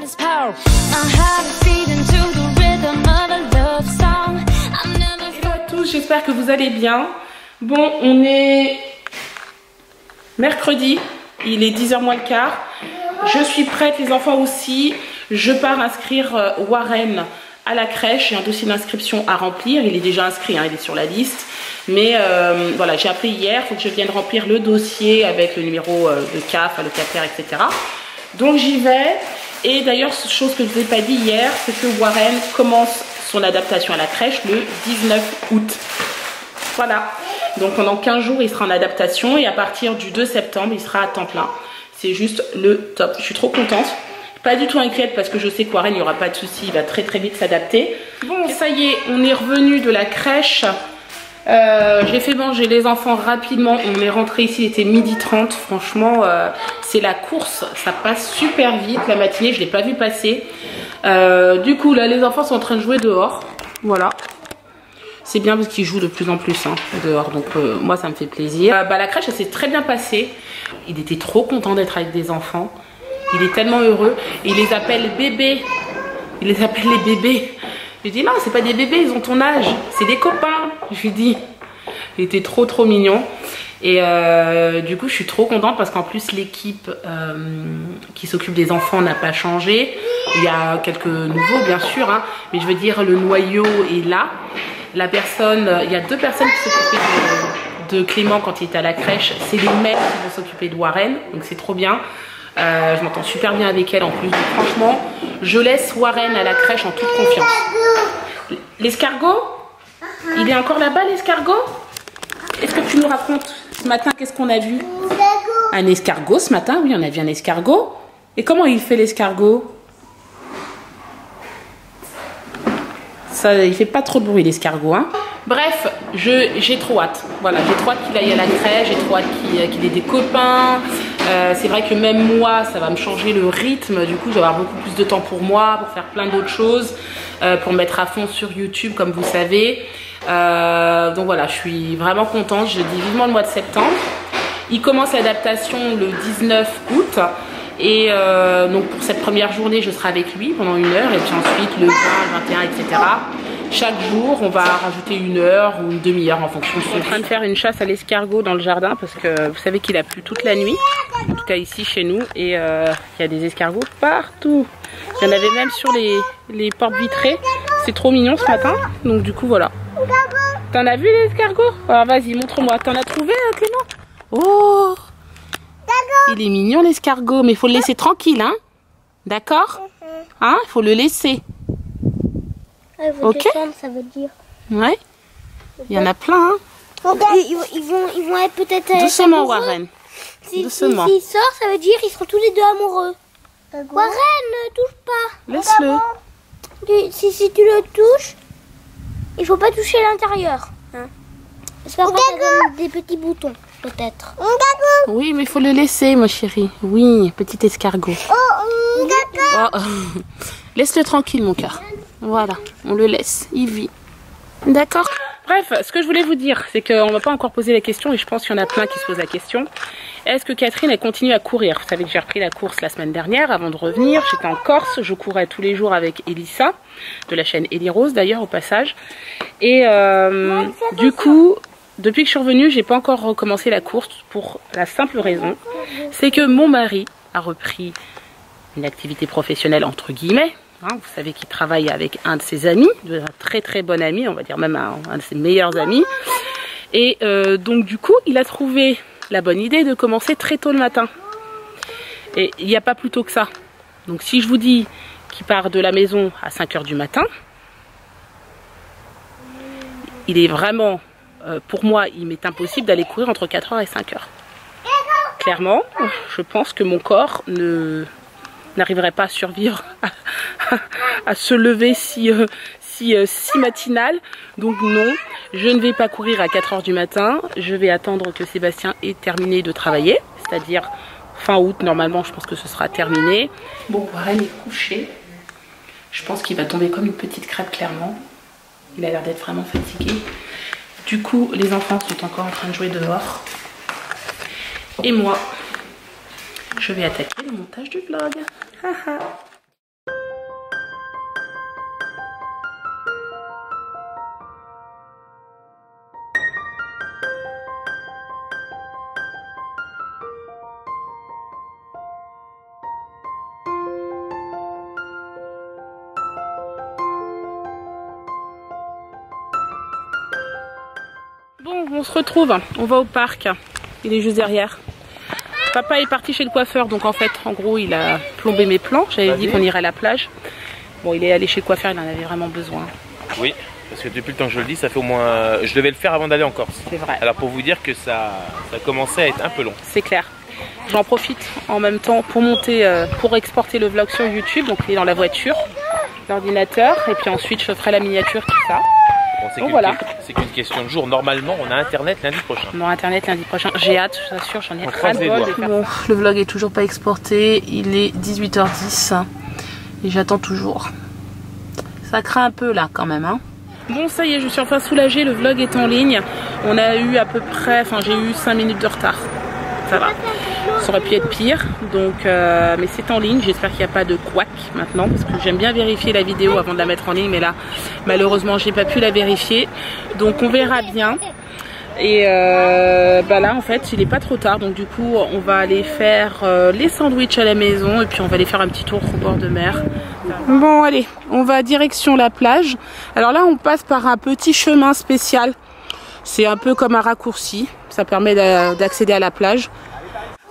à tous, j'espère que vous allez bien. Bon, on est mercredi, il est 10h moins le quart. Je suis prête, les enfants aussi. Je pars inscrire Warren à la crèche. J'ai un dossier d'inscription à remplir. Il est déjà inscrit, hein, il est sur la liste. Mais voilà, j'ai appelé hier, il faut que je vienne remplir le dossier avec le numéro de CAF, allocataire, etc. Donc j'y vais. Et d'ailleurs, chose que je ne vous ai pas dit hier, c'est que Warren commence son adaptation à la crèche le 19 août. Voilà. Donc pendant 15 jours, il sera en adaptation et à partir du 2 septembre, il sera à temps plein. C'est juste le top. Je suis trop contente. Pas du tout inquiète parce que je sais que Warren, il n'y aura pas de souci. Il va très très vite s'adapter. Bon, ça y est, on est revenu de la crèche. J'ai fait manger les enfants rapidement. On est rentré ici, il était 12h30. Franchement, c'est la course. Ça passe super vite la matinée. Je ne l'ai pas vu passer. Du coup, là, les enfants sont en train de jouer dehors. Voilà. C'est bien parce qu'ils jouent de plus en plus hein, dehors. Donc, moi, ça me fait plaisir. La crèche, ça s'est très bien passé. Il était trop content d'être avec des enfants. Il est tellement heureux. Et il les appelle bébés. Il les appelle les bébés. Je lui dis non, c'est pas des bébés, ils ont ton âge. C'est des copains. Je lui dis. Il était trop trop mignon. Et du coup, je suis trop contente parce qu'en plus, l'équipe qui s'occupe des enfants n'a pas changé. Il y a quelques nouveaux, bien sûr. Hein, mais je veux dire, le noyau est là. La personne, il y a 2 personnes qui s'occupaient de Clément quand il était à la crèche. C'est les mères qui vont s'occuper de Warren. Donc c'est trop bien. Je m'entends super bien avec elle en plus. Donc, franchement, je laisse Warren à la crèche en toute confiance. L'escargot? Il est encore là-bas, l'escargot? Est-ce que tu nous racontes ce matin qu'est-ce qu'on a vu? Un escargot ce matin? Oui, on a vu un escargot. Et comment il fait l'escargot? Ça, il fait pas trop de bruit l'escargot, hein. Bref, j'ai trop hâte. Voilà, j'ai trop hâte qu'il aille à la crèche, j'ai trop hâte qu'il ait des copains. C'est vrai que même moi, ça va me changer le rythme. Du coup, je vais avoir beaucoup plus de temps pour moi, pour faire plein d'autres choses, pour me mettre à fond sur YouTube, comme vous savez. Donc voilà, je suis vraiment contente. Je dis vivement le mois de septembre. Il commence l'adaptation le 19 août. Et donc pour cette première journée, je serai avec lui pendant 1 heure. Et puis ensuite, le 20, le 21, etc. Chaque jour, on va rajouter 1 heure ou une demi-heure en fonction. Je suis en train de faire une chasse à l'escargot dans le jardin parce que vous savez qu'il a plu toute la nuit. En tout cas ici chez nous. Et il y a des escargots partout. Il y en avait même sur les portes vitrées. C'est trop mignon ce matin. Donc du coup, voilà. T'en as vu les escargots? Alors vas-y, montre-moi. T'en as trouvé, Clément? Oh! Il est mignon l'escargot, mais il faut le laisser tranquille, hein? D'accord? Hein? Il faut le laisser. Ok? Ça veut dire. Ouais. Il y en a plein, hein? Ils vont être peut-être. Doucement, Warren. Doucement. S'il sort, ça veut dire qu'ils seront tous les deux amoureux. Warren, ne touche pas. Laisse-le. Si tu le touches, il faut pas toucher l'intérieur. Hein? Parce qu'après, ça donne des petits boutons, peut-être. Oui, mais il faut le laisser, ma chérie. Oui, petit escargot. Oh. Laisse-le tranquille, mon cœur. Voilà, on le laisse, il vit. D'accord? Bref, ce que je voulais vous dire, c'est qu'on ne m'a pas encore posé la question et je pense qu'il y en a plein qui se posent la question. Est-ce que Catherine a continué à courir? Vous savez que j'ai repris la course la semaine dernière avant de revenir. J'étais en Corse, je courais tous les jours avec Elissa, de la chaîne Ellie Rose d'ailleurs au passage. Et du coup, depuis que je suis revenue, j'ai pas encore recommencé la course pour la simple raison, c'est que mon mari a repris une activité professionnelle entre guillemets. Hein, vous savez qu'il travaille avec un de ses amis, un très très bon ami, on va dire même un de ses meilleurs amis. Et donc du coup, il a trouvé la bonne idée de commencer très tôt le matin. Et il n'y a pas plus tôt que ça. Donc si je vous dis qu'il part de la maison à 5 h du matin, il est vraiment, pour moi, il m'est impossible d'aller courir entre 4 h et 5 h. Clairement, je pense que mon corps n'arriverait pas à survivre à se lever si matinal. Donc non, je ne vais pas courir à 4 h du matin. Je vais attendre que Sébastien ait terminé de travailler, c'est-à-dire fin août normalement, je pense que ce sera terminé. Bon, Warren est couché. Je pense qu'il va tomber comme une petite crêpe clairement. Il a l'air d'être vraiment fatigué. Du coup, les enfants sont encore en train de jouer dehors. Et moi, je vais attaquer le montage du vlog. Haha. on se retrouve, on va au parc, il est juste derrière. Papa est parti chez le coiffeur, donc en fait, en gros, il a plombé mes plans. J'avais dit qu'on irait à la plage. Bon, il est allé chez le coiffeur, il en avait vraiment besoin. Oui, parce que depuis le temps que je le dis, ça fait au moins... Je devais le faire avant d'aller en Corse. C'est vrai. Alors pour vous dire que ça commençait à être un peu long. C'est clair. J'en profite en même temps pour monter, pour exporter le vlog sur YouTube. Donc il est dans la voiture, l'ordinateur, et puis ensuite je ferai la miniature, tout ça. Bon, voilà. C'est qu'une question de jour. Normalement, on a internet lundi prochain. On aura internet lundi prochain. J'ai hâte, je vous assure, j'en ai ras le bol. Bon, le vlog est toujours pas exporté. Il est 18h10 et j'attends toujours. Ça craint un peu là quand même. Hein. Bon, ça y est, je suis enfin soulagée. Le vlog est en ligne. On a eu à peu près, enfin j'ai eu 5 minutes de retard. Ça va. Ça aurait pu être pire. Donc, mais c'est en ligne. J'espère qu'il n'y a pas de couac maintenant parce que j'aime bien vérifier la vidéo avant de la mettre en ligne. Mais là, malheureusement, j'ai pas pu la vérifier. Donc, on verra bien. Et bah là, en fait, il est pas trop tard. Donc, du coup, on va aller faire les sandwichs à la maison et puis on va aller faire un petit tour au bord de mer. Bon, allez, on va direction la plage. Alors là, on passe par un petit chemin spécial. C'est un peu comme un raccourci. Ça permet d'accéder à la plage.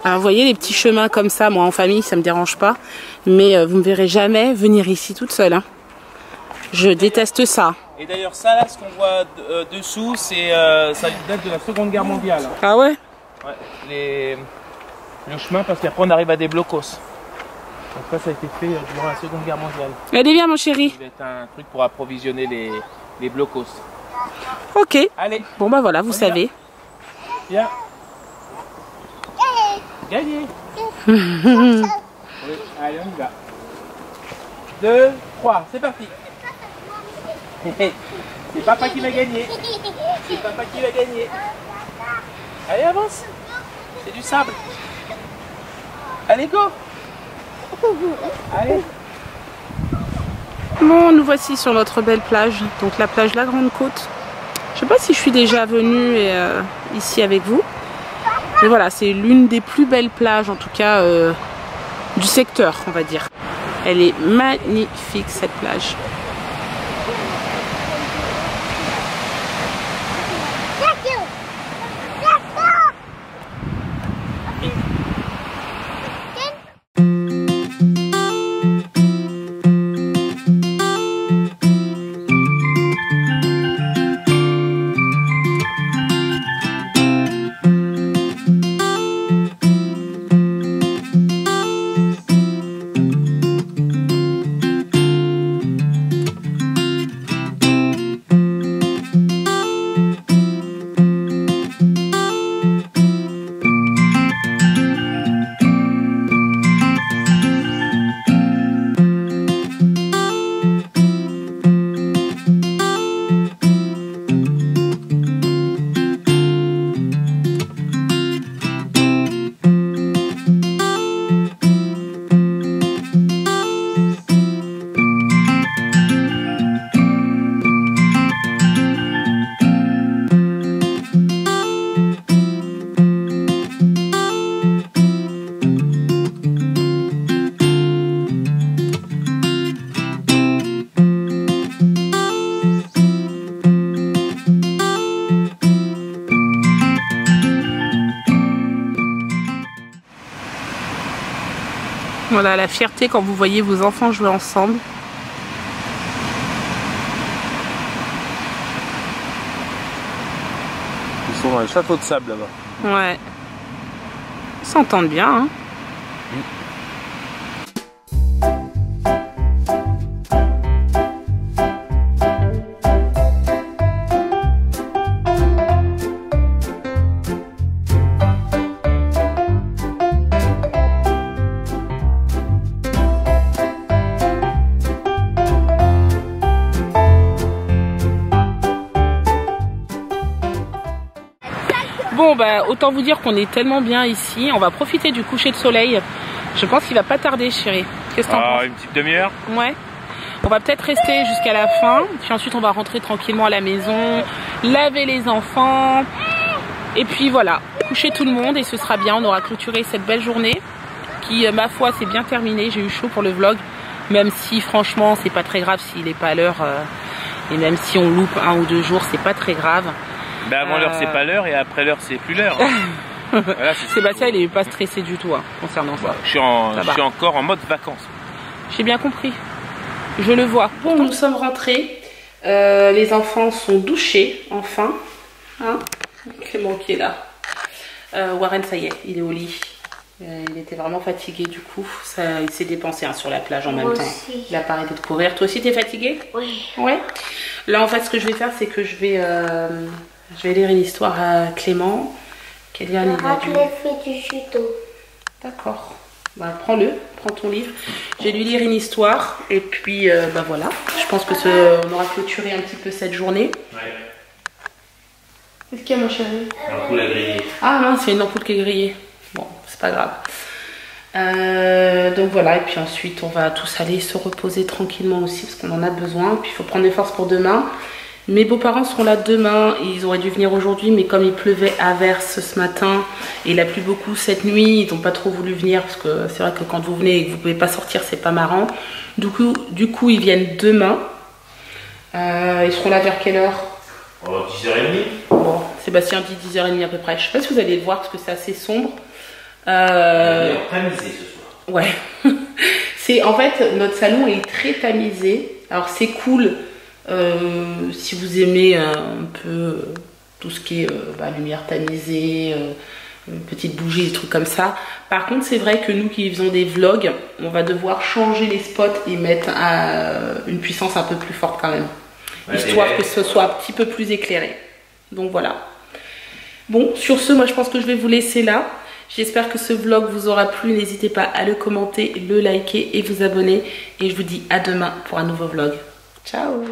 Alors, vous voyez les petits chemins comme ça, moi en famille ça me dérange pas, mais vous me verrez jamais venir ici toute seule. Hein. Je déteste ça. Et d'ailleurs ça là, ce qu'on voit dessous, c'est ça date de la Seconde Guerre mondiale. Ah ouais? Ouais. Le chemin parce qu'après on arrive à des blocos. Donc ça a été fait durant la Seconde Guerre mondiale. Allez bien mon chéri. Ça va être un truc pour approvisionner les blocos. Ok. Allez. Bon bah voilà, vous savez. Viens. Gagné. Oui, allez, on y va. 2, 3, c'est parti. C'est papa qui va gagner. C'est papa qui va gagner. Allez, avance. C'est du sable. Allez, go. Allez. Bon, nous voici sur notre belle plage. Donc la plage La Grande Côte. Je sais pas si je suis déjà venue ici avec vous. Mais voilà, c'est l'une des plus belles plages, en tout cas, du secteur, on va dire. Elle est magnifique, cette plage. Voilà la fierté quand vous voyez vos enfants jouer ensemble. Ils sont dans le château de sable là-bas. Ouais. Ils s'entendent bien, hein. Bon bah autant vous dire qu'on est tellement bien ici. On va profiter du coucher de soleil. Je pense qu'il va pas tarder, chérie. Qu'est-ce que t'en penses? Une petite demi-heure. Ouais. On va peut-être rester jusqu'à la fin. Puis ensuite on va rentrer tranquillement à la maison, laver les enfants. Et puis voilà, coucher tout le monde et ce sera bien. On aura clôturé cette belle journée qui, ma foi, s'est bien terminée. J'ai eu chaud pour le vlog. Même si franchement c'est pas très grave s'il n'est pas à l'heure. Et même si on loupe 1 ou 2 jours, c'est pas très grave. Ben avant l'heure c'est pas l'heure et après l'heure c'est plus l'heure. Voilà, Sébastien il est pas stressé du tout concernant ça. Je suis encore en mode vacances. J'ai bien compris. Je le vois. Bon, nous sommes rentrés. Les enfants sont douchés, enfin. Hein, Clément qui est là. Warren, ça y est, il est au lit. Il était vraiment fatigué du coup. Il s'est dépensé sur la plage en même temps. Il a pas arrêté de courir. Toi aussi, t'es fatigué? Oui. Ouais. Là, en fait, ce que je vais faire, c'est que je vais lire une histoire à Clément. Kélian, il a fait du judo. D'accord. Bah, prends ton livre. Je vais lui lire une histoire et puis bah voilà. Je pense que on aura clôturé un petit peu cette journée. Ouais. Qu'est-ce qu'il y a, mon chéri? L'ampoule à griller. Ah non, c'est une ampoule qui est grillée. Bon, c'est pas grave. Donc voilà, et puis ensuite on va tous aller se reposer tranquillement aussi parce qu'on en a besoin. Puis il faut prendre des forces pour demain. Mes beaux-parents seront là demain, ils auraient dû venir aujourd'hui, mais comme il pleuvait à verse ce matin et il a plu beaucoup cette nuit, ils n'ont pas trop voulu venir parce que c'est vrai que quand vous venez et que vous ne pouvez pas sortir, c'est pas marrant. Du coup, ils viennent demain. Ils seront là vers quelle heure? 10h30. Bon, Sébastien dit 10h30 à peu près. Je sais pas si vous allez le voir parce que c'est assez sombre. Tamisé ce soir. Ouais. En fait, notre salon est très tamisé. Alors c'est cool. Si vous aimez un peu tout ce qui est lumière tamisée, petites bougies, des trucs comme ça. Par contre, c'est vrai que nous qui faisons des vlogs, on va devoir changer les spots et mettre une puissance un peu plus forte quand même. Ouais, histoire que ce soit un petit peu plus éclairé. Donc voilà. Bon, sur ce, moi je pense que je vais vous laisser là. J'espère que ce vlog vous aura plu. N'hésitez pas à le commenter, le liker et vous abonner. Et je vous dis à demain pour un nouveau vlog. Ciao!